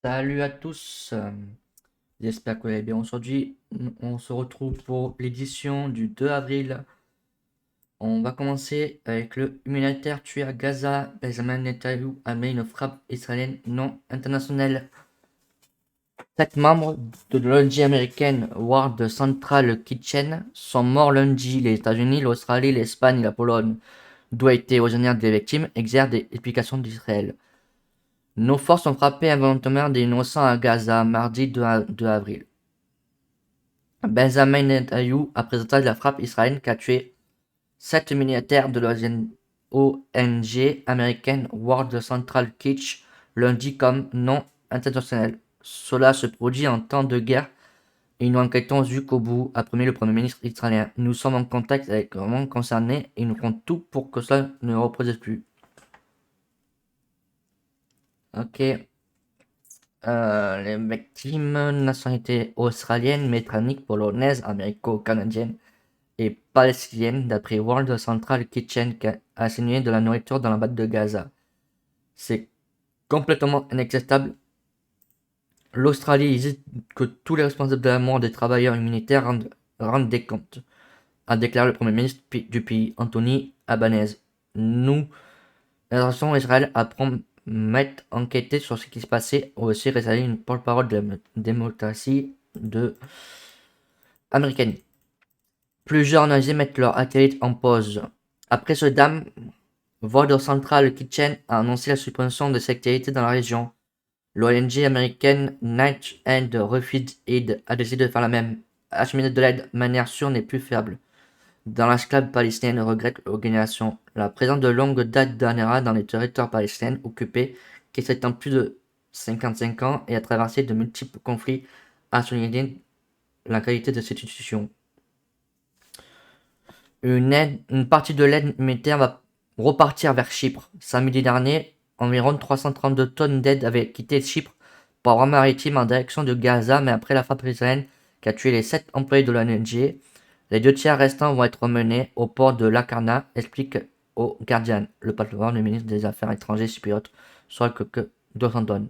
Salut à tous, j'espère que vous allez bien. Aujourd'hui, on se retrouve pour l'édition du 2 avril. On va commencer avec le humanitaire tué à Gaza. Benjamin Netanyahu a mis une frappe israélienne non internationale. 7 membres de l'ONG américaine World Central Kitchen sont morts lundi. Les États-Unis, l'Australie, l'Espagne et la Pologne, d'où a été originaire des victimes, exercent des explications d'Israël. Nos forces ont frappé involontairement des innocents à Gaza mardi 2 avril. Benjamin Netanyahu a présenté la frappe israélienne qui a tué 7 militaires de l'ONG américaine World Central Kitchen lundi comme non intentionnel. Cela se produit en temps de guerre et nous enquêtons jusqu'au bout, a promis le Premier ministre israélien. Nous sommes en contact avec le monde concerné et nous ferons tout pour que cela ne reproduise plus. Ok. Les victimes, nationalité australienne, britannique, polonaise, américo-canadienne et palestinienne, d'après World Central Kitchen, qui a assigné de la nourriture dans la bande de Gaza. C'est complètement inacceptable. L'Australie exige que tous les responsables de la mort des travailleurs humanitaires rendent des comptes, a déclaré le Premier ministre du pays, Anthony Albanese. Nous, la nation Israël a promis enquêter sur ce qui se passait, aussi récemment une porte-parole de la démocratie américaine. Plusieurs ONG mettent leur activité en pause. Après ce drame, World Central Kitchen a annoncé la suspension de ses activités dans la région. L'ONG américaine Night and Refugee Aid a décidé de faire la même. Acheminer de l'aide de manière sûre n'est plus fiable. Dans l'esclave palestinienne, regrette l'organisation. La présence de longue date d'ANRA dans les territoires palestiniens occupés, qui s'étend plus de 55 ans et a traversé de multiples conflits, a souligné la qualité de cette institution. Une partie de l'aide humanitaire va repartir vers Chypre. Samedi dernier, environ 332 tonnes d'aide avaient quitté Chypre par voie maritime en direction de Gaza, mais après la frappe israélienne qui a tué les 7 employés de l'ONG, les 2 tiers restants vont être menés au port de Lakarna, explique au Guardian, le porte-parole du ministre des Affaires étrangères chypriote, soit que 200 tonnes.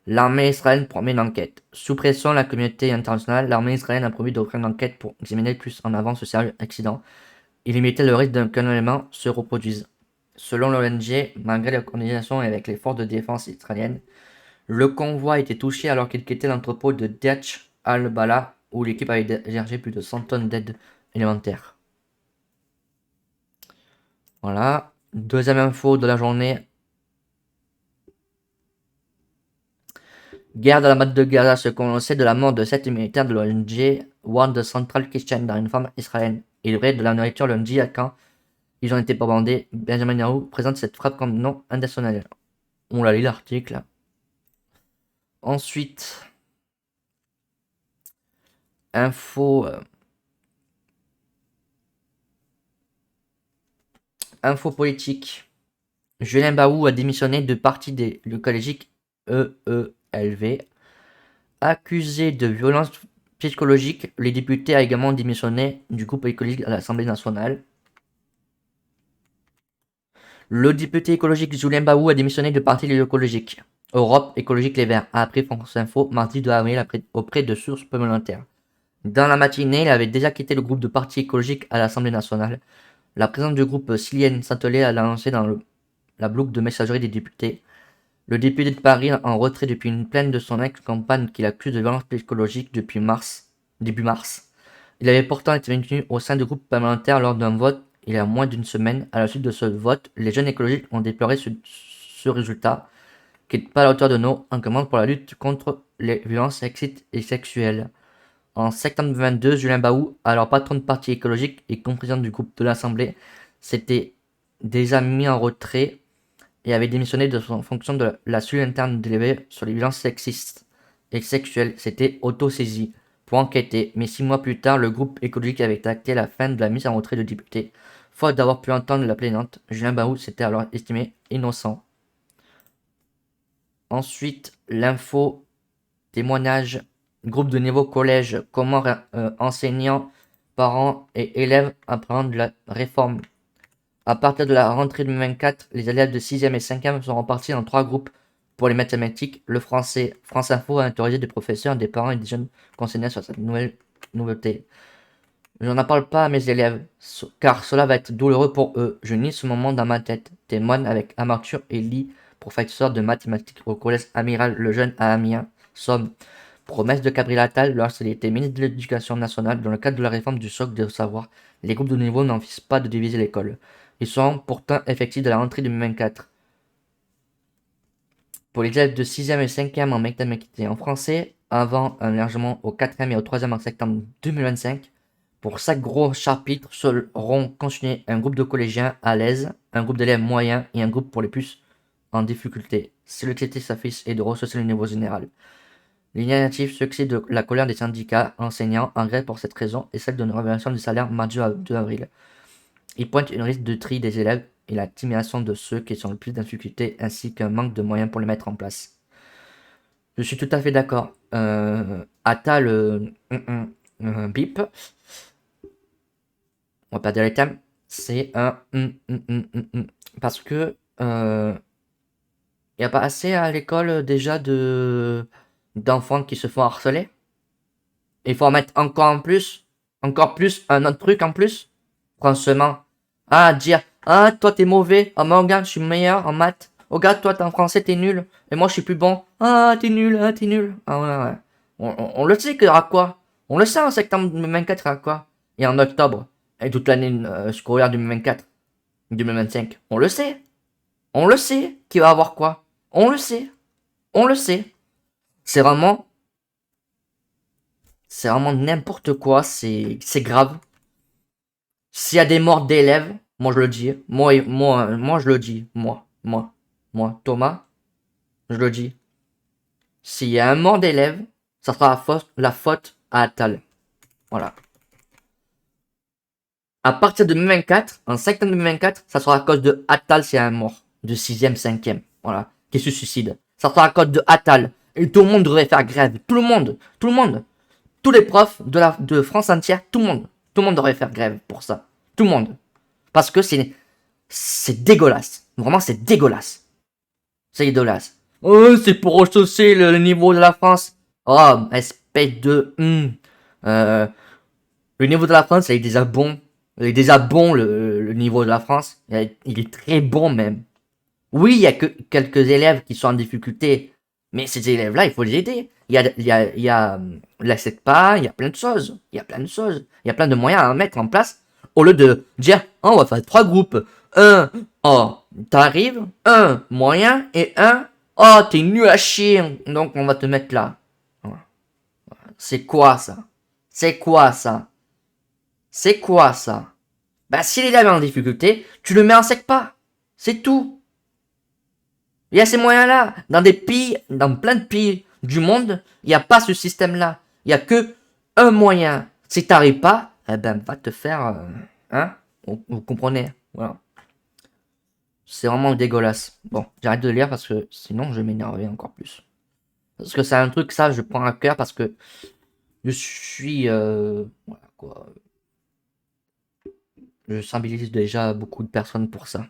L'armée israélienne promet une enquête. Sous pression de la communauté internationale, l'armée israélienne a promis d'ouvrir une enquête pour examiner plus en avant ce sérieux accident et limiter le risque qu'un élément se reproduise. Selon l'ONG, malgré la coordination avec les forces de défense israéliennes, le convoi a été touché alors qu'il quittait l'entrepôt de Deach al-Bala où l'équipe avait déchargé plus de 100 tonnes d'aide alimentaire. Voilà. Deuxième info de la journée. Guerre dans la bande de Gaza, ce qu'on sait de la mort de 7 militaires de l'ONG World Central Kitchen dans une ferme israélienne. Il livrait de la nourriture lundi à quand ils ont été bombardés. Benjamin Netanyahu présente cette frappe comme non intentionnelle. On l'a lu l'article. Ensuite, info, info politique. Julien Baou a démissionné de parti de l'écologique EELV. Accusé de violence psychologique, les députés a également démissionné du groupe écologique à l'Assemblée nationale. Le député écologique Julien Baou a démissionné du parti écologique. Europe Écologique Les Verts a appris France Info mardi 2 avril auprès de sources parlementaires. Dans la matinée, il avait déjà quitté le groupe de parti écologique à l'Assemblée nationale. La présidente du groupe, Silienne Santelé, a annoncé dans la boucle de messagerie des députés. Le député de Paris en retrait depuis une plainte de son ex-compagne qu'il accuse de violence psychologique depuis début mars. Il avait pourtant été maintenu au sein du groupe parlementaire lors d'un vote il y a moins d'une semaine. À la suite de ce vote, les jeunes écologistes ont déploré ce résultat, qui n'est pas à la hauteur de nos engagements pour la lutte contre les violences sexistes et sexuelles. En septembre 2022, Julien Baou, alors patron de parti écologique et co-président du groupe de l'Assemblée, s'était déjà mis en retrait et avait démissionné de son fonction de la cellule interne délibérée sur les violences sexistes et sexuelles. S'était auto-saisi pour enquêter, mais 6 mois plus tard, le groupe écologique avait acté la fin de la mise en retrait de députés. Faute d'avoir pu entendre la plaignante, Julien Baou s'était alors estimé innocent. Ensuite, l'info, témoignage, groupe de niveau collège, comment enseignants, parents et élèves apprennent la réforme. À partir de la rentrée 2024, les élèves de 6e et 5e seront partis en 3 groupes pour les mathématiques, le français. France Info a interrogé des professeurs, des parents et des jeunes concernés sur cette nouveauté. Je n'en parle pas à mes élèves, car cela va être douloureux pour eux. Je nie ce moment dans ma tête. Témoigne avec amertume et lit, professeur de mathématiques au collège Amiral Lejeune à Amiens, Somme. Promesse de Gabriel Attal lorsqu'il était ministre de l'Éducation nationale dans le cadre de la réforme du socle de savoir. Les groupes de niveau n'en visent pas de diviser l'école. Ils sont pourtant effectifs de la rentrée 2024. Pour les élèves de 6e et 5e en mathématiques et en français, avant un largement au 4e et au 3e en septembre 2025. Pour chaque gros chapitre seront consignés un groupe de collégiens à l'aise, un groupe d'élèves moyens et un groupe pour les plus en difficulté. Si l'objectif s'affiche est de rehausser le niveau général. L'initiative succède de la colère des syndicats enseignants en grève pour cette raison et celle de la révélation du salaire mardi 2 avril. Il pointe une risque de tri des élèves et la timidation de ceux qui sont le plus en difficulté ainsi qu'un manque de moyens pour les mettre en place. Je suis tout à fait d'accord. Attal, bip. On va pas dire les thèmes. C'est un parce que y a pas assez à l'école déjà d'enfants qui se font harceler. Il faut en mettre encore plus, un autre truc en plus. Franchement, dire toi t'es mauvais, mais regarde je suis meilleur en maths. Regarde toi t'es en français t'es nul et moi je suis plus bon. T'es nul, t'es nul. Ouais. On le sait qu'il y aura quoi. On le sait en septembre 2024 il y aura quoi. Et en octobre et toute l'année scolaire 2024, 2025. On le sait. On le sait qu'il va y avoir quoi. On le sait. C'est vraiment n'importe quoi. C'est grave. S'il y a des morts d'élèves, moi je le dis. Moi je le dis. Moi, Thomas, je le dis. S'il y a un mort d'élèves, ça sera la faute à Attal. Voilà. À partir de 2024, en septembre 2024, ça sera à cause de Attal s'il y a un mort. De 6e, 5e. Voilà. Qui se suicide. Ça sera à cause de Attal. Et tout le monde devrait faire grève. Tout le monde. Tous les profs de France entière, tout le monde devrait faire grève pour ça. Tout le monde. Parce que c'est dégueulasse. Vraiment, c'est dégueulasse. C'est dégueulasse. Oh, c'est pour rechausser le niveau de la France. Oh, espèce de... le niveau de la France, il est déjà bon. Il est déjà bon, le niveau de la France. Il est très bon, même. Oui, il y a que quelques élèves qui sont en difficulté. Mais ces élèves-là, il faut les aider. Il y a la SECPA, il y a plein de choses. Il y a plein de moyens à mettre en place. Au lieu de dire, on va faire 3 groupes. Un, t'arrives. Un, moyen. Et un, t'es nul à chier. Donc, on va te mettre là. C'est quoi ça? Bah, si l'élève est en difficulté, tu le mets en SECPA. C'est tout. Il y a ces moyens-là. Dans plein de pays du monde, il n'y a pas ce système-là. Il n'y a que un moyen. Si t'arrives pas, va te faire... vous comprenez? Voilà. C'est vraiment dégueulasse. Bon, j'arrête de lire parce que sinon je vais m'énerver encore plus. Parce que c'est un truc, ça, je prends à cœur parce que je suis... voilà, quoi. Je sensibilise déjà beaucoup de personnes pour ça.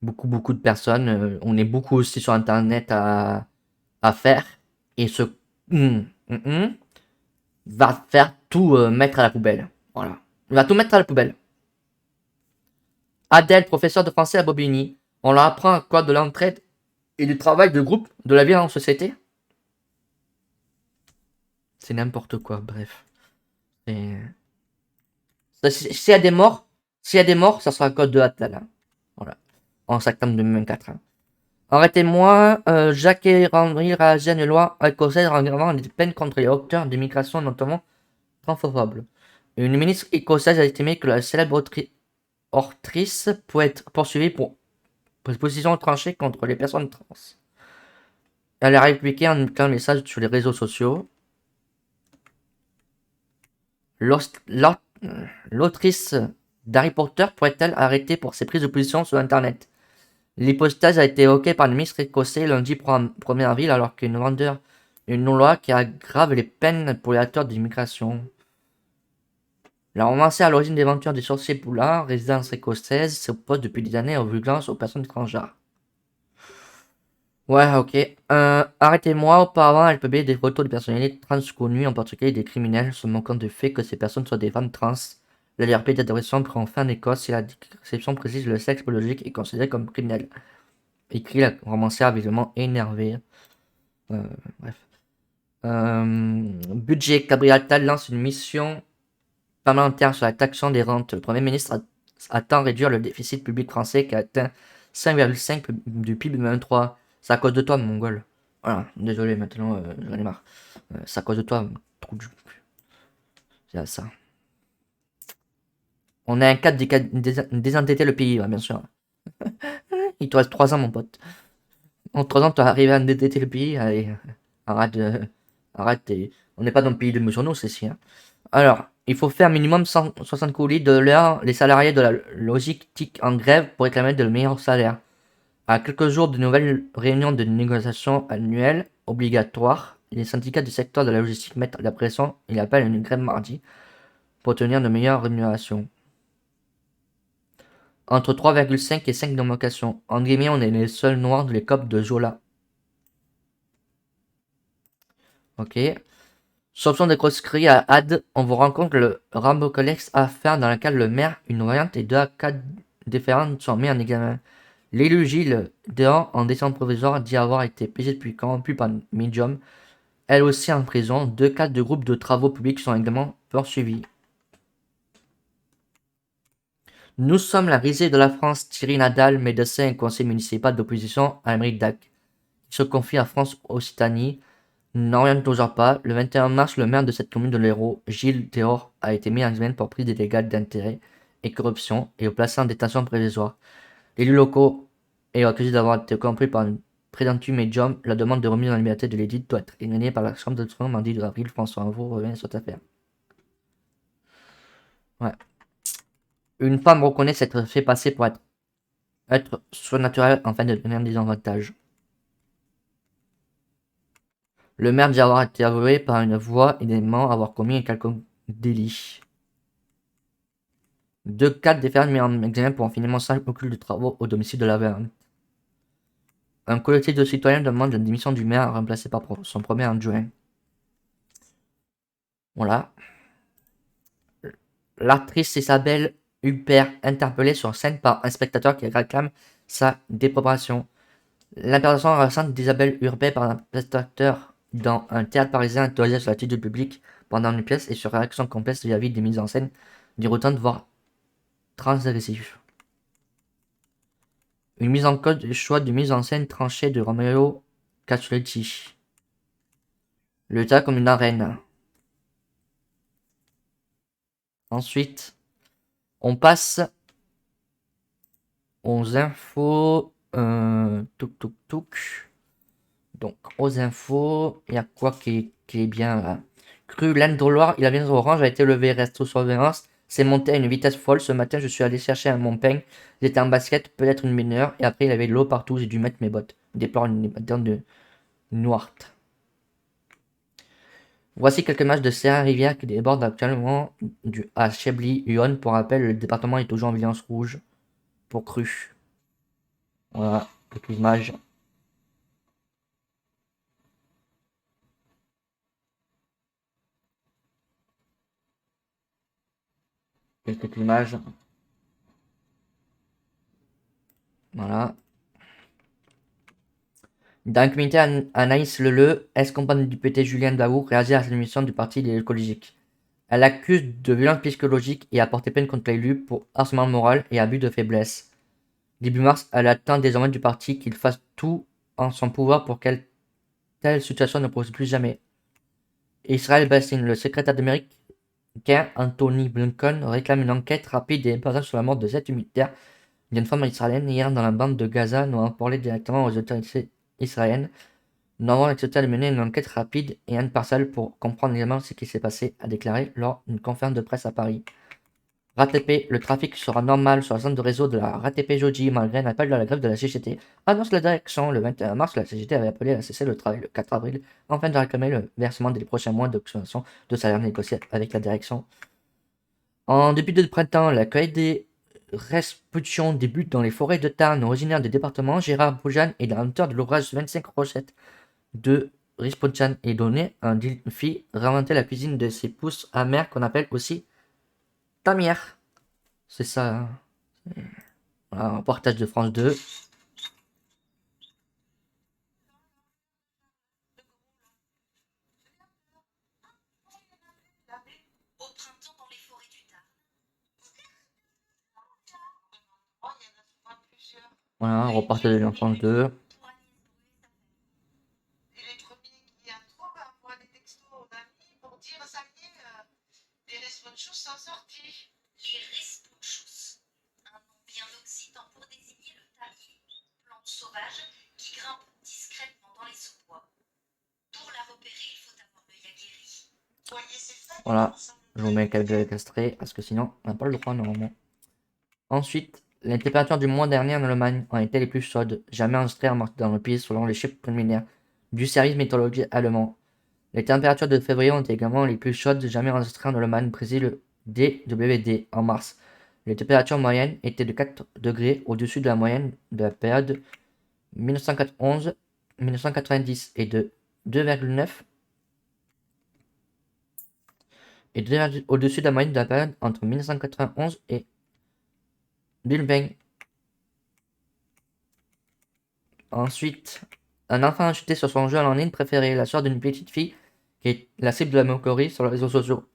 Beaucoup de personnes. On est beaucoup aussi sur Internet à faire. Et ce va faire tout mettre à la poubelle. Voilà. Il va tout mettre à la poubelle. Adèle, professeur de français à Bobigny. On leur apprend quoi de l'entraide et du travail de groupe, de la vie en société. C'est n'importe quoi, bref. S'il y a des morts, ça sera à cause de Attal. Voilà. En septembre 2024. Arrêtez-moi, Jacques et Randry réagit à une loi écossaise en gravant des peines contre les auteurs d'immigration, notamment transphobes. Une ministre écossaise a estimé que la célèbre autrice peut être poursuivie pour position tranchée contre les personnes trans. Elle a répliqué en un message sur les réseaux sociaux. L'autrice d'Harry Potter pourrait-elle arrêter pour ses prises de position sur Internet? L'hypothèse a été évoquée par le ministre écossais lundi 1er avril alors qu'une loi qui aggrave les peines pour les auteurs d'immigration. La romancière à l'origine des aventures des sorciers Poulard, résidence écossaise, s'oppose depuis des années aux violences aux personnes étrangères. Ouais, ok. Arrêtez-moi. Auparavant, elle publiait des photos de personnalités trans connues, en particulier des criminels, se moquant du fait que ces personnes soient des femmes trans. La liberté d'adolescent prend fin en Écosse si la description précise le sexe biologique est considéré comme criminel. Écrit la romancière visiblement énervée. Euh, bref. Budget. Gabriel Attal lance une mission parlementaire sur la taxation des rentes. Le Premier ministre attend réduire le déficit public français qui a atteint 5,5 du PIB 2023. C'est à cause de toi, mongol. Voilà, désolé, maintenant j'en ai marre. C'est à cause de toi, trou du cul. C'est ça. On a un cadre désendetté le pays, ouais, bien sûr. Il te reste 3 ans, mon pote. En 3 ans, tu as arrivé à endetter le pays. Allez, arrête. Arrête. On n'est pas dans le pays de Moussonos, c'est si. Hein. Alors, il faut faire minimum 160 colis de l'heure. Les salariés de la logistique en grève pour réclamer de meilleurs salaires. À quelques jours de nouvelles réunions de négociation annuelles obligatoires, les syndicats du secteur de la logistique mettent la pression et appellent une grève mardi pour obtenir de meilleures rémunérations. Entre 3,5 et 5 d'augmentation. En guillemets, on est les seuls noirs de l'écope de Jola. Ok. Soupçon de proscrit à Ad, on vous rend compte que le Rambocolex affaire dans laquelle le maire, une variante et 2 cas différents sont mis en examen. L'élu Gilles Dehan, en décembre provisoire, dit avoir été payé depuis corrompu par Medium. Elle aussi en prison. 2 cas de groupe de travaux publics sont également poursuivis. Nous sommes la risée de la France. Thierry Nadal, médecin et conseiller municipal d'opposition à Émeric Dac, se confie à France Occitanie. Non, rien ne toujours pas. Le 21 mars, le maire de cette commune de l'Hérault, Gilles Théor, a été mis en examen pour prise illégale d'intérêt et corruption et au placé en détention provisoire. L'élu locaux est accusé d'avoir été compris par un présomptueux médium. La demande de remise en liberté de l'édite doit être examinée par la Chambre d'instruction mardi de avril. François Info revient sur cette affaire. Ouais. Une femme reconnaît s'être fait passer pour être surnaturel afin de donner des avantages. Le maire dit avoir été avoué par une voix et des membres avoir commis un quelconque délit. 2 cas différents mis en examen pour un financement simple occulte de travaux au domicile de la Verne. Un collectif de citoyens demande la démission du maire remplacé par son premier adjoint. Voilà. L'actrice Isabelle Huppert interpellée sur scène par un spectateur qui réclame sa dépréparation. L'intervention récente d'Isabelle Huppert par un spectateur dans un théâtre parisien interrogé sur l'attitude publique pendant une pièce et sur réaction complexe vis-à-vis des mises en scène déroutantes voire transgressives. Une mise en cause du choix de mise en scène tranchée de Romeo Caccioletti. Le théâtre comme une arène. Ensuite, on passe aux infos. Donc, aux infos, il y a quoi qui est bien là. Cru Loire, il a bien orange, a été levé, reste sous surveillance. C'est monté à une vitesse folle. Ce matin, je suis allé chercher un Montpeigne. J'étais en basket, peut-être une mineure. Et après, il avait de l'eau partout. J'ai dû mettre mes bottes. Déplore une émission de Noirte. Voici quelques matchs de Serra-Rivière qui débordent actuellement à Chablis-Huon. Pour rappel, le département est toujours en vigilance rouge pour cru. Voilà, quelques images. Quelques images. Voilà. Dans le comité, Anaïs Leleu, ex-compagne du député Julien Daou, réagit à l'émission du parti écologique. Elle accuse de violence psychologique et a porté plainte contre l'élu pour harcèlement moral et abus de faiblesse. Début mars, elle attend désormais du parti qu'il fasse tout en son pouvoir pour qu'elle telle situation ne pose plus jamais. Israël Bassine, le secrétaire américain Anthony Blinken, réclame une enquête rapide et impartiale sur la mort de 7 militaires d'une femme israélienne hier dans la bande de Gaza. Nous avons parlé directement aux autorités israéliennes. Nous avons accepté de mener une enquête rapide et impartiale pour comprendre également ce qui s'est passé, a déclaré lors d'une conférence de presse à Paris. RATP, le trafic sera normal sur la zone de réseau de la RATP jeudi malgré un appel de la grève de la CGT. Annonce la direction. Le 21 mars, la CGT avait appelé à cesser le travail le 4 avril afin de réclamer le versement des prochains mois d'augmentation de salaire négocié avec la direction. En début de printemps, l'accueil des Respution débute dans les forêts de Tarn, originaire du département. Gérard Boujane est l'auteur de l'ouvrage 25 recettes de Risponchan et donné un défi réinventer la cuisine de ses pousses amères qu'on appelle aussi tamière. C'est ça. Hein. Voilà, un reportage de France 2. Voilà, un reportage de France 2. Voilà, je vous mets quelques extraits parce que sinon on n'a pas le droit normalement. Ensuite, les températures du mois dernier en Allemagne ont été les plus chaudes jamais enregistrées dans le pays selon les chiffres préliminaires du service météorologique allemand. Les températures de février ont été également les plus chaudes jamais enregistrées en Allemagne, précise le DWD en mars. Les températures moyennes étaient de 4 degrés au-dessus de la moyenne de la période 1991-1990 et de 2,9 et au-dessus de la moyenne de la période entre 1991 et 2020. Ensuite, un enfant a chuté sur son jeu en ligne préféré, la sœur d'une petite fille qui est la cible de la moquerie sur les réseaux sociaux.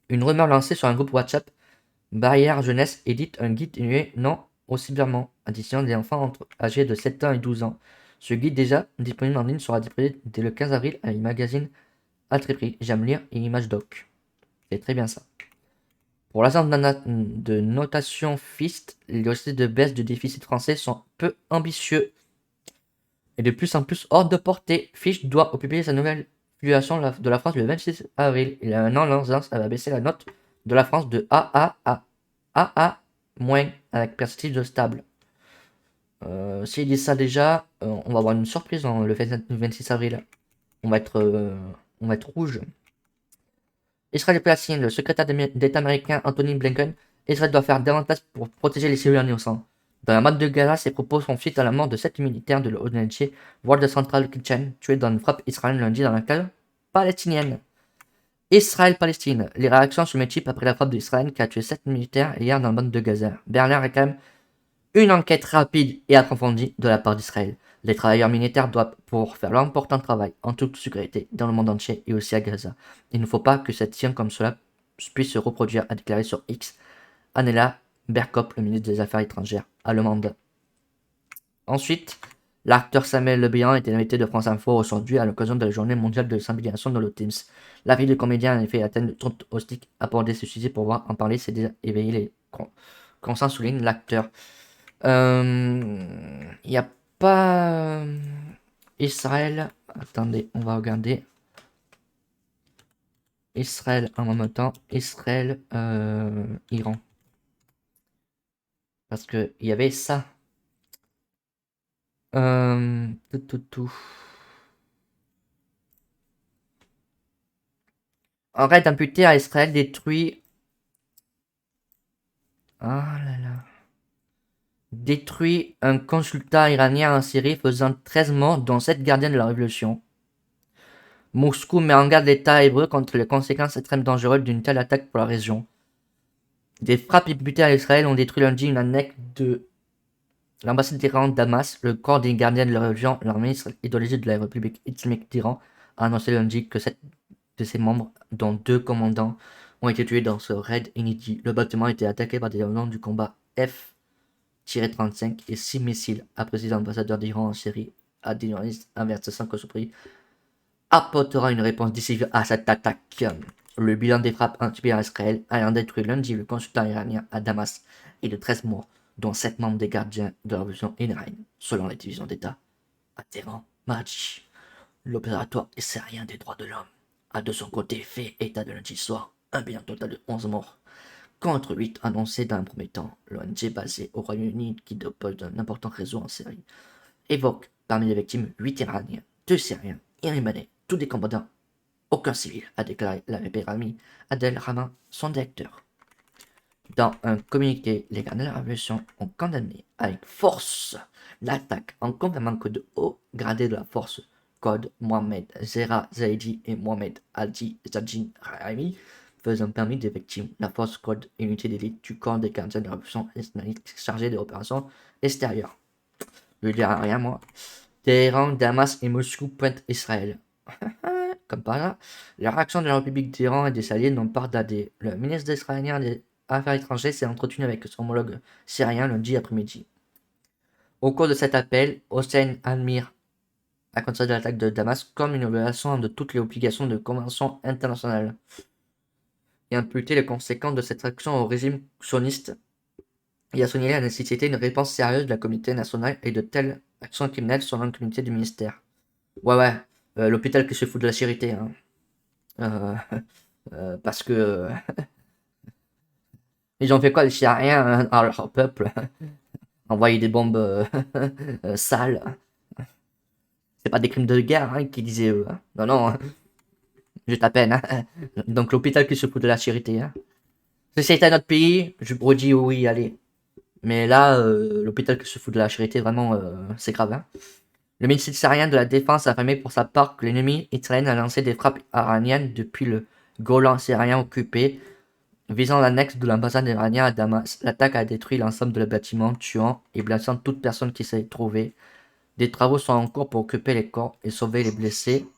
Une rumeur lancée sur un groupe WhatsApp Barrière Jeunesse édite un guide non au cyberment à destination des enfants âgés de 7 ans et 12 ans. Ce guide déjà disponible en ligne sera disponible dès le 15 avril avec le magazine Altriprix, J'aime lire et Image Doc. C'est très bien ça. Pour l'agence de notation FIST, les logiciels de baisse du déficit français sont peu ambitieux et de plus en plus hors de portée. Fitch doit publier sa nouvelle fluctuation de la France le 26 avril. Il y a un an, l'agence avait baissé la note de la France de AA à AA-, avec perspective de stable. S'ils disent ça déjà, on va avoir une surprise le 26 avril. On va être rouge. Israël et Palestine, le secrétaire d'État américain Anthony Blinken, Israël doit faire davantage pour protéger les civils innocents. Dans la bande de Gaza, ses propos font suite à la mort de 7 militaires de l'ONG World Central Kitchen, tués dans une frappe israélienne lundi dans la cale palestinienne. Israël-Palestine, les réactions se multiplient après la frappe d'Israël qui a tué 7 militaires hier dans la bande de Gaza. Berlin réclame une enquête rapide et approfondie de la part d'Israël. Les travailleurs militaires doivent pouvoir faire leur important travail en toute sécurité dans le monde entier et aussi à Gaza. Il ne faut pas que cette situation comme cela puisse se reproduire, a déclaré sur X Annela Baerbock, le ministre des Affaires étrangères allemande. Ensuite, l'acteur Samuel Le Bihan était invité de France Info aujourd'hui à l'occasion de la journée mondiale de sensibilisation dans l'autisme. La vie du comédien a en effet atteint le ton hostique, aborder ce sujet pour voir en parler, c'est déjà éveiller les consciences, souligne l'acteur. Il n'y a pas Israël. Attendez, on va regarder. Israël en même temps. Israël, Iran. Parce que il y avait ça. Tout. Un raid imputé à Israël détruit. Ah là là. Détruit un consultat iranien en Syrie faisant 13 morts dont 7 gardiens de la révolution. Moscou met en garde l'État hébreu contre les conséquences extrêmement dangereuses d'une telle attaque pour la région. Des frappes imputées à Israël ont détruit lundi une annexe de l'ambassade d'Iran Damas. Le corps des gardiens de la région, l'armée idéologique de la République islamique d'Iran, a annoncé lundi que 7 de ses membres, dont 2 commandants, ont été tués dans ce raid inédit. Le bâtiment a été attaqué par des avions du combat F-35 et 6 missiles, a précisé l'ambassadeur d'Iran en Syrie, à des journalistes, avertissant que ce pays apportera une réponse décisive à cette attaque. Le bilan des frappes intubées à Israël ayant détruit lundi le consultat iranien à Damas est de 13 morts, dont 7 membres des gardiens de la révolution iranienne, selon les divisions d'État à Téhéran. Mardi, l'Observatoire israélien des droits de l'homme a de son côté fait état de lundi soir un bilan total de 11 morts, contre 8 annoncés dans un premier temps. L'ONG basée au Royaume-Uni, qui dispose d'un important réseau en Syrie, évoque parmi les victimes 8 Iraniens, 2 Syriens et un Libanais, tous des combattants. Aucun civil, a déclaré la Rami Adel Rahman, son directeur. Dans un communiqué, les gardiens de la révolution ont condamné avec force l'attaque en confirmant que de hauts gradés de la force, code Mohamed Zera Zaidi et Mohamed Aldi Zadjin Rahimi, faisant permis d'effectuer la force code unité d'élite du corps des gardiens de la révolution islamique chargée des opérations extérieures. Je ne dirai rien, moi. Téhéran, Damas et Moscou pointent Israël. Comme par là, la réaction de la République d'Iran et des alliés n'ont pas daté. Le ministre israélien des Affaires étrangères s'est entretenu avec son homologue syrien lundi après-midi. Au cours de cet appel, Hossein Amir a considéré l'attaque de Damas comme une violation de toutes les obligations de convention internationale et imputé les conséquences de cette action au régime sioniste. Il a souligné la nécessité d'une réponse sérieuse de la communauté nationale et de telles actions criminelles selon le communiqué du ministère. Ouais, l'hôpital qui se fout de la charité, hein. Parce que ils ont fait quoi les Syriens à leur peuple? Envoyer des bombes sales. C'est pas des crimes de guerre hein, qui disaient eux. Hein. Non, non, je à peine. Hein. Donc l'hôpital qui se fout de la charité. Hein. Si c'était un autre pays, je pourrais dire oui, allez. Mais là, l'hôpital qui se fout de la charité, vraiment, c'est grave. Hein. Le ministre syrien de la Défense a affirmé pour sa part que l'ennemi israélien a lancé des frappes iraniennes depuis le Golan syrien occupé, visant l'annexe de l'ambassade iranienne à Damas. L'attaque a détruit l'ensemble de le bâtiment, tuant et blessant toute personne qui s'est trouvée. Des travaux sont en cours pour occuper les corps et sauver les blessés.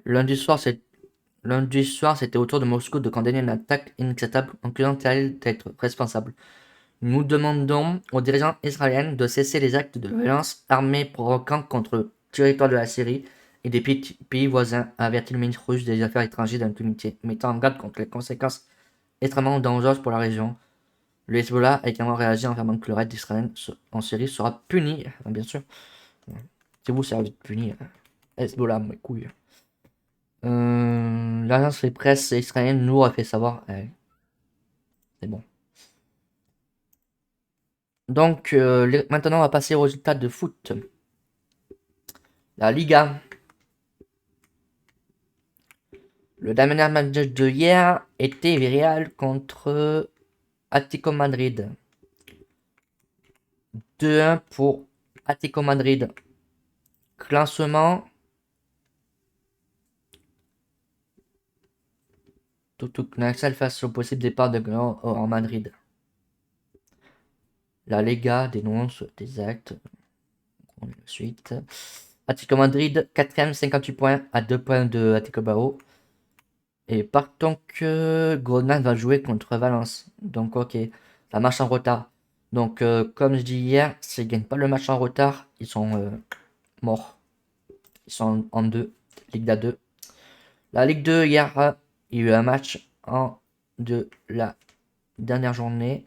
Lundi soir, c'était au tour de Moscou de condamner une attaque inacceptable en accusant Israël d'être responsable. Nous demandons aux dirigeants israéliens de cesser les actes de violence armée provoquant contre le territoire de la Syrie et des pays voisins, a averti le ministre russe des Affaires étrangères d'un comité, mettant en garde contre les conséquences extrêmement dangereuses pour la région. Le Hezbollah a également réagi en affirmant que le raid d'Israël en Syrie sera puni, bien sûr. C'est vous servez de punir. Hezbollah, mes couilles. L'agence de presse israélienne nous a fait savoir. C'est bon. Donc, maintenant, on va passer aux résultats de foot. La Liga. Le dernier match de hier était Villarreal contre Atlético Madrid. 2-1 pour Atlético Madrid. Classement. Tout Naxal face au possible départ de Grand en Madrid. La Liga dénonce des actes. Ensuite. Atlético Madrid, 4ème, 58 points, à 2 points de Atlético Bilbao. Et partons que Grenade va jouer contre Valence. Donc ok, ça marche en retard. Donc comme je dis hier, s'ils ne gagnent pas le match en retard, ils sont morts. Ils sont en 2, Ligue A2. La Ligue 2, hier, il y a eu un match de la dernière journée.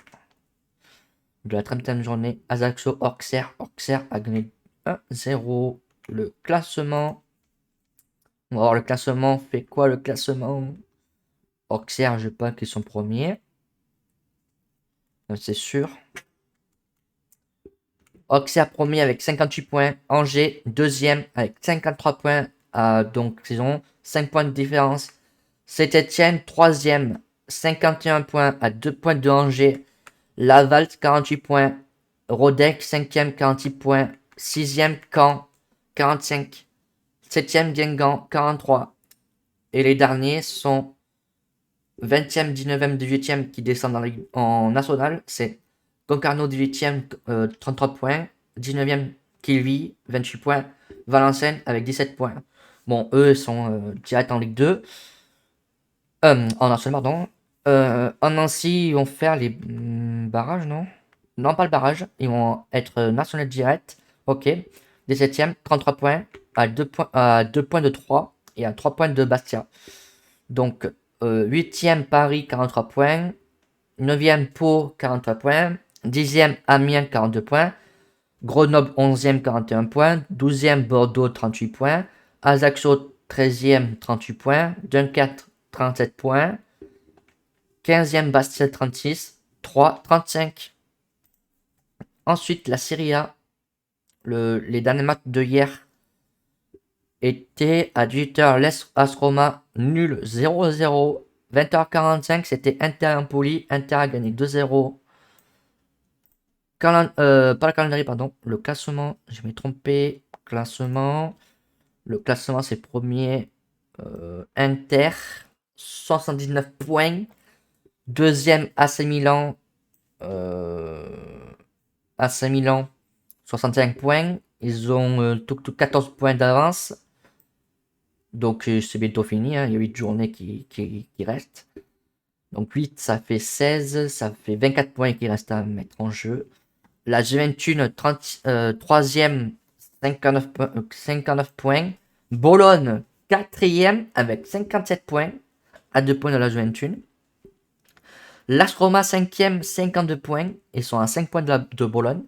De la 30e journée, Ajaccio-Auxerre. Auxerre a gagné 1-0. Le classement. Alors le classement fait quoi le classement? Auxerre, je pense qu'ils sont premiers. C'est sûr. Auxerre premier avec 58 points. Angers deuxième avec 53 points. Donc ils ont 5 points de différence. Saint-Etienne troisième 51 points à 2 points de Angers. Laval 48 points. Rodec 5e 48 points. 6e Caen 45. 7e Guingamp 43. Et les derniers sont 20e, 19e, 18e qui descendent en national. C'est Concarneau 18e, 33 points. 19e, Kilvy, 28 points. Valenciennes avec 17 points. Bon, eux sont direct en Ligue 2. En national, pardon. En Nancy, ils vont faire les barrages, non? Non, pas le barrage. Ils vont être national direct. Ok. 17e, 33 points. À 2 points de 3 et à 3 points de Bastia. Donc, 8e Paris, 43 points. 9e Pau, 43 points. 10e Amiens, 42 points. Grenoble, 11e, 41 points. 12e Bordeaux, 38 points. Ajaccio, 13e, 38 points. Dunkerque, 37 points. 15e Bastia, 36. 3, 35. Ensuite, la Serie A. Les derniers matchs de hier. était à 18h, l'AS Roma nul 0-0. 20h45, c'était Inter Empoli. Inter a gagné 2-0. Pas le calendrier, pardon. Le classement, je m'ai trompé. Classement. Le classement, c'est premier. Inter, 79 points. Deuxième, AC Milan. AC Milan, 65 points. Ils ont tout 14 points d'avance. Donc c'est bientôt fini. Hein. Il y a 8 journées qui restent. Donc 8, ça fait 16. Ça fait 24 points qui restent à mettre en jeu. La Juventus, 3e, 59 points. Bologne, 4e avec 57 points. À 2 points de la Juventus. L'AS Roma, 5e, 52 points. Ils sont à 5 points de Bologne.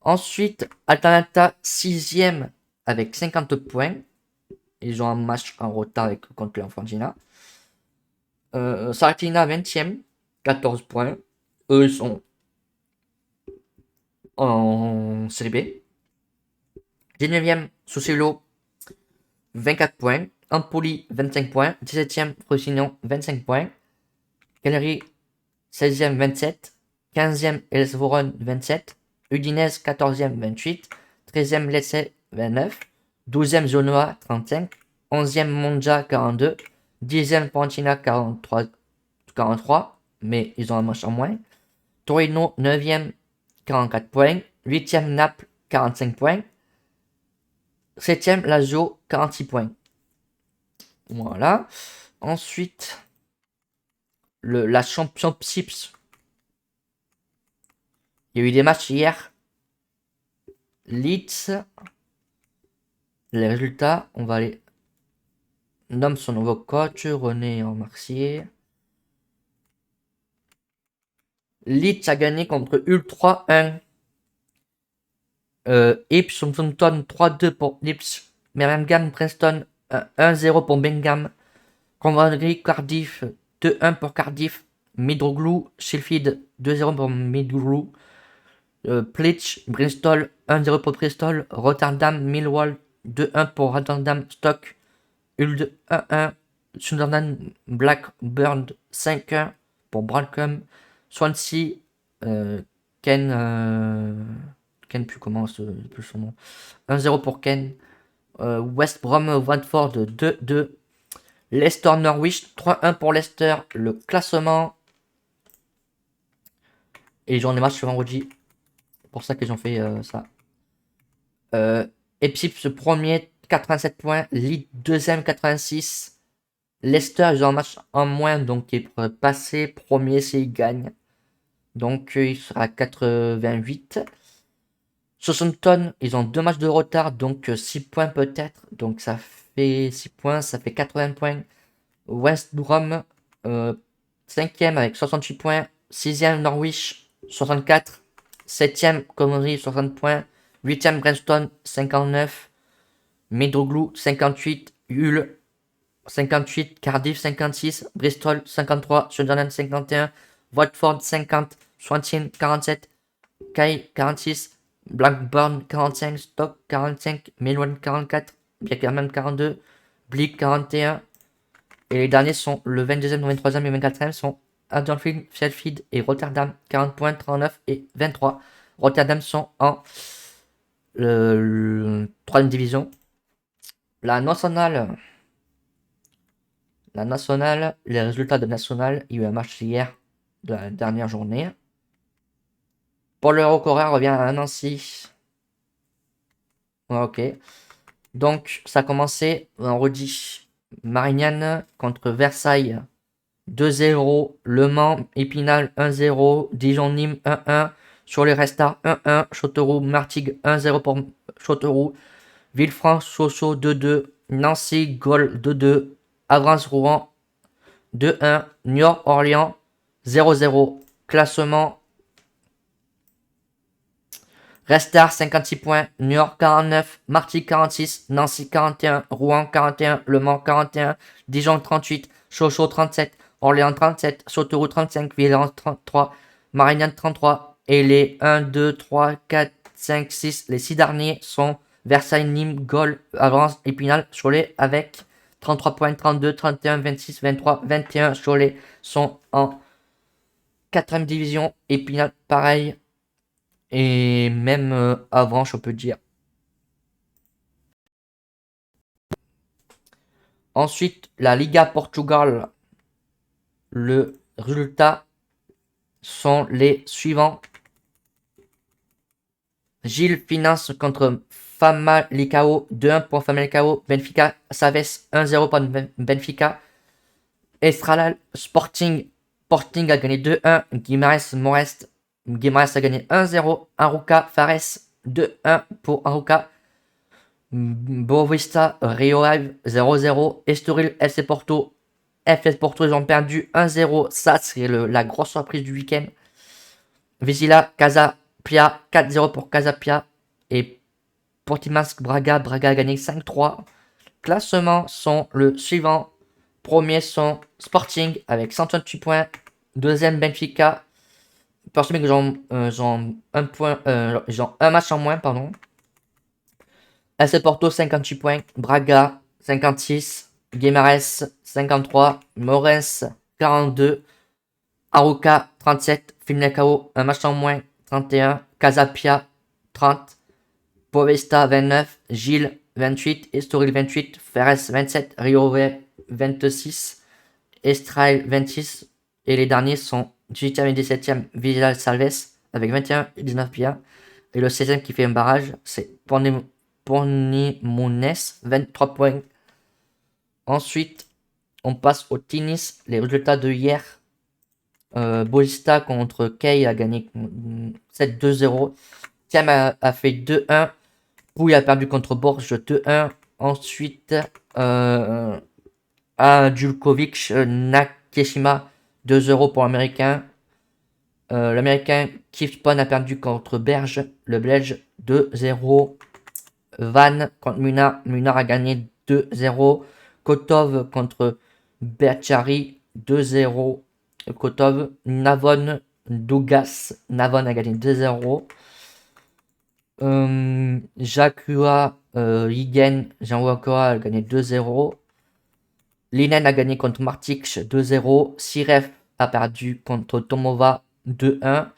Ensuite, Atalanta, 6e avec 50 points. Ils ont un match en retard contre l'Infantina. Sartina, 20e, 14 points. Eux, ils sont en Série B. 19e, Sassuolo, 24 points. Empoli, 25 points. 17e, Frosinone, 25 points. Cagliari, 16e, 27. 15e, Hellas Verona, 27. Udinese, 14e, 28. 13e, Lecce, 29. 12e, Genoa, 35. 11e, Monza, 42. 10e, Fiorentina, 43. Mais ils ont un match en moins. Torino, 9e, 44 points. 8e, Naples, 45 points. 7e, Lazio, 46 points. Voilà. Ensuite, la Championship. Il y a eu des matchs hier. Leeds. Les résultats, on va aller. Nomme son nouveau coach, René Marcier. Leeds a gagné contre Hull 3-1. Ipswich 3-2 pour Leeds. Birmingham Preston 1-0 pour Birmingham. Coventry Cardiff 2-1 pour Cardiff. Middlesbrough Sheffield 2-0 pour Middlesbrough. Plitch Bristol 1-0 pour Bristol. Rotterdam Millwall 2-1 pour Rotterdam. Stoke Hull 1-1. Sunderland Blackburn 5-1 pour Brackham. Swansea Ken plus comment plus son nom. 1-0 pour Ken. West Brom Watford 2-2. Leicester Norwich 3-1 pour Leicester. Le classement. Et ils ont des matchs sur vendredi. C'est pour ça qu'ils ont fait ça. Ipswich premier 87 points. Leeds deuxième 86. Leicester ils ont un match en moins donc ils pourraient passer premier s'ils gagnent. Donc il sera 88. Southampton, ils ont 2 matchs de retard, donc 6 points peut-être. Donc ça fait 6 points, ça fait 80 points. West Brom, 5e avec 68 points. 6e Norwich, 64. 7e Coventry, 60 points. 8e Preston, 59. Middlesbrough, 58. Hull, 58. Cardiff, 56. Bristol, 53. Sunderland, 51. Watford, 50. Swansea, 47. Kay, 46. Blackburn 45, Stoke 45, Millwall 44, Birmingham 42, Bleak 41. Et les derniers sont le 22e, le 23e et le 24e sont Huddersfield, Sheffield et Rotterdam 40 points, 39 et 23. Rotterdam sont en 3e division. La nationale, les résultats de nationale, il y a eu un match hier de la dernière journée. Paul Correa revient à Nancy. Ok. Donc, ça a commencé vendredi. Marignane contre Versailles 2-0. Le Mans, Épinal 1-0. Dijon-Nîmes 1-1. Sur les restarts 1-1. Châteauroux, Martigues 1-0 pour Châteauroux. Villefranche-Sochaux 2-2. Nancy, Gaulle 2-2. Avranches-Rouen 2-1. Niort-Orléans 0-0. Classement. Restart 56 points, Niort 49, Martigues 46, Nancy 41, Rouen 41, Le Mans 41, Dijon 38, Sochaux 37, Orléans 37, Châteauroux 35, Villefranche 33, Marignane 33 et les 1, 2, 3, 4, 5, 6, les 6 derniers sont Versailles, Nîmes, Gaulle, Avance, Épinal, Cholet avec 33 points, 32, 31, 26, 23, 21. Cholet sont en 4ème division. Épinal, pareil. Et même Avranches, on peut dire. Ensuite, la Liga Portugal. Le résultat sont les suivants. Gilles Finance contre Famalicão, 2-1 pour Famalicão. Benfica Savès, 1-0 pour Benfica. Estrada Sporting a gagné 2-1. Guimarães a gagné 1-0. Arouca Fares, 2-1 pour Arouca. Boavista Rio Ave, 0-0. Estoril FC Porto. FS Porto, ils ont perdu 1-0. Ça, c'est la grosse surprise du week-end. Vizela Casa Pia, 4-0 pour Casa Pia. Et Portimas Braga a gagné 5-3. Classements sont le suivant. Premier sont Sporting avec 138 points. Deuxième Benfica. Sporting, ils ont un match en moins, pardon. FC Porto 58 points. Braga 56. Guimarães 53. Morens 42. Arouca 37. Famalicão un match en moins 31. Casa Pia 30. Boavista 29. Gilles 28. Estoril 28. Fares 27. Rio Ave 26. Estrada 26. Et les derniers sont 18e et 17e Vizela Salves avec 21 et 19 points. Et le 16e qui fait un barrage, c'est Portimonense, 23 points. Ensuite, on passe au tennis. Les résultats de hier. Bautista contre Kei a gagné 7-2-0. Thiem a fait 2-1. Pouille a perdu contre Borges 2-1. Ensuite, Djurkovic, Nakashima 2-0 pour l'américain. L'américain Kipspon a perdu contre Berge. Le belge 2-0. Van contre Munar. Munar a gagné 2-0. Kotov contre Berchari 2-0. Kotov. Navon Dougas. Navon a gagné 2-0. Jakua Higen. Jean-Wakua a gagné 2-0. Linen a gagné contre Martix 2-0. Sirev a perdu contre Tomova 2-1.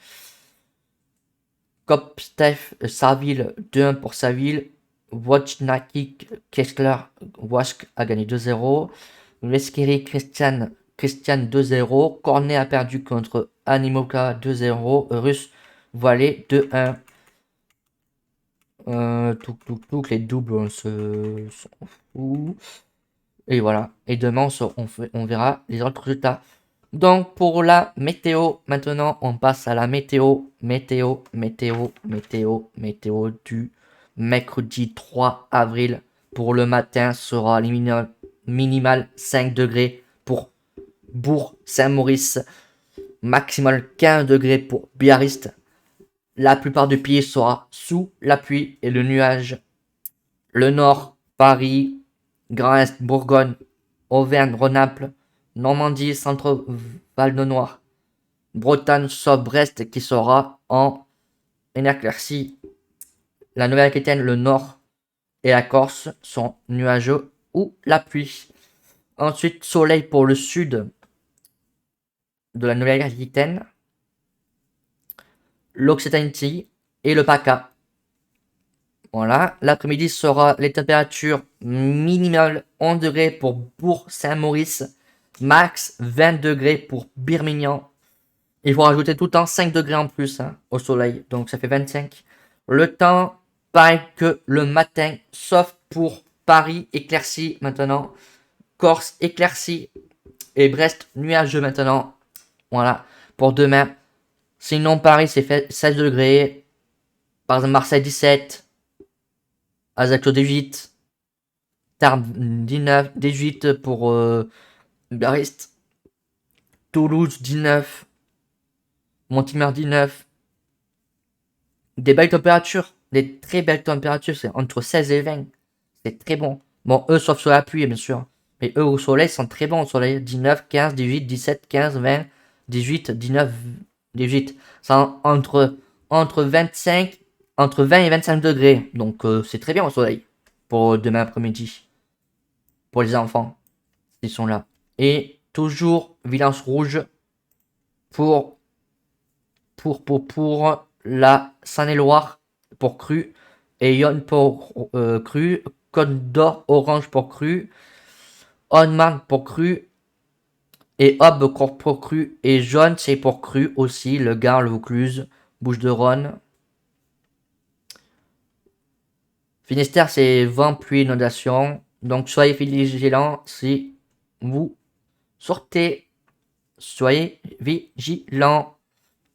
Kopstev Saville 2-1 pour Saville. Wojnacki Kessler Wask a gagné 2-0. Leskiri Christian 2-0. Cornet a perdu contre Animoka 2-0. Russe Voilé 2-1. Les doubles on s'en fout. Et voilà. Et demain on verra les autres résultats. Donc pour la météo, maintenant on passe à la météo du mercredi 3 avril. Pour le matin sera minimal 5 degrés pour Bourg-Saint-Maurice, maximal 15 degrés pour Biarritz. La plupart du pays sera sous la pluie et le nuage. Le nord, Paris, Grand Est, Bourgogne, Auvergne, Rhône-Alpes, Normandie, Centre Val de Noir, Bretagne, sauf Brest qui sera en éclaircie. La Nouvelle-Aquitaine, le nord et la Corse sont nuageux ou la pluie. Ensuite, soleil pour le sud de la Nouvelle-Aquitaine, l'Occitanie et le PACA. Voilà, l'après-midi sera les températures minimales 11 degrés pour Bourg-Saint-Maurice, max 20 degrés pour Birminghan. Il faut rajouter tout le temps 5 degrés en plus au soleil, donc ça fait 25. Le temps, pareil que le matin, sauf pour Paris, éclairci maintenant, Corse, éclairci, et Brest, nuageux maintenant. Voilà, pour demain. Sinon, Paris, c'est fait 16 degrés. Par exemple, Marseille, 17. Ajaccio, 18. Tarbes, 19. 18 pour Biarritz. Toulouse, 19. Montélimar, 19. Des belles températures. Des très belles températures. C'est entre 16 et 20. C'est très bon. Bon, eux, sauf sur la pluie, bien sûr. Mais eux, au soleil, sont très bons au soleil. 19, 15, 18, 17, 15, 20, 18, 19, 18. C'est entre 25, entre 20 et 25 degrés. Donc c'est très bien au soleil pour demain après-midi. Pour les enfants, ils sont là. Et toujours vigilance rouge pour la Saône-et-Loire pour cru. Et Yonne pour cru. Côte d'Or orange pour cru. Onmark pour cru. Et Aube pour cru. Et jaune c'est pour cru aussi. Le Gard, le Vaucluse, Bouches-de-Rhône. Finistère c'est vent, pluie, inondation. Donc soyez vigilants si vous sortez. Soyez vigilants.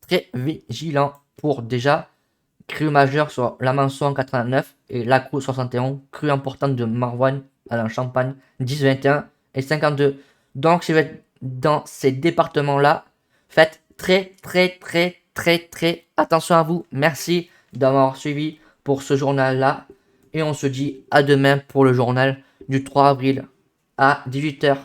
Très vigilants pour déjà crue majeure sur la Manson 89 et la Crue 71, crue importante de Marouane à la Champagne 10, 21 et 52. Donc si vous êtes dans ces départements-là, faites très attention à vous. Merci d'avoir suivi pour ce journal-là et on se dit à demain pour le journal du 3 avril à 18 h.